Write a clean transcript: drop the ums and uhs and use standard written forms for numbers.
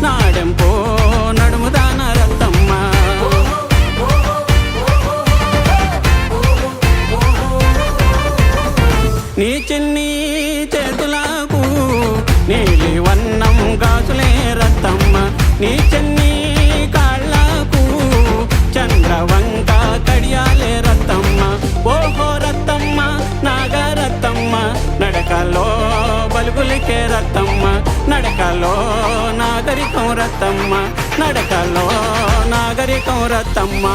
నాడెంపో నడుముదాన రత్తమ్మ. నీ చిన్ని చేతులకు నీలి వన్నం గాజులే రత్తమ్మ. నీ చిన్ని కాళ్ళకు చంద్రవంక కడియాలే రత్తమ్మ. ఓహో రత్తమ్మ నాగరత్తమ్మ నడకలో బలుగులికే రత్తమ్మ. నడకలో నాగరికం రత్తమ్మ. నడకలో నాగరికం రత్తమ్మ.